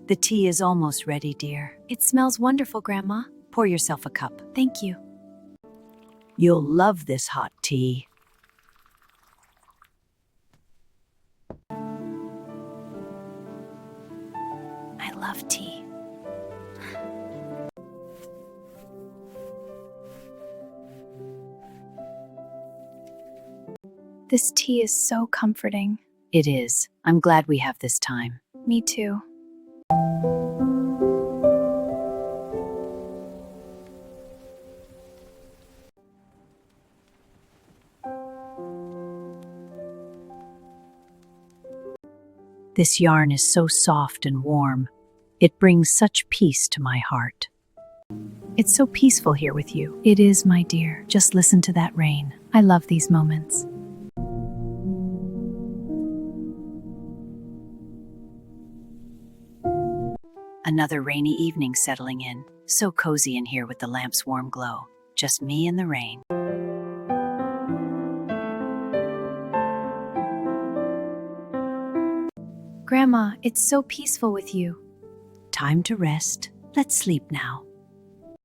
The tea is almost ready, dear. It smells wonderful, Grandma. Pour yourself a cup. Thank you. You'll love this hot tea. I love tea. This tea is so comforting. It is. I'm glad we have this time. Me too. This yarn is so soft and warm. It brings such peace to my heart. It's so peaceful here with you. It is, my dear. Just listen to that rain. I love these moments. Another rainy evening settling in. So cozy in here with the lamp's warm glow. Just me and the rain. Grandma, it's so peaceful with you. Time to rest. Let's sleep now.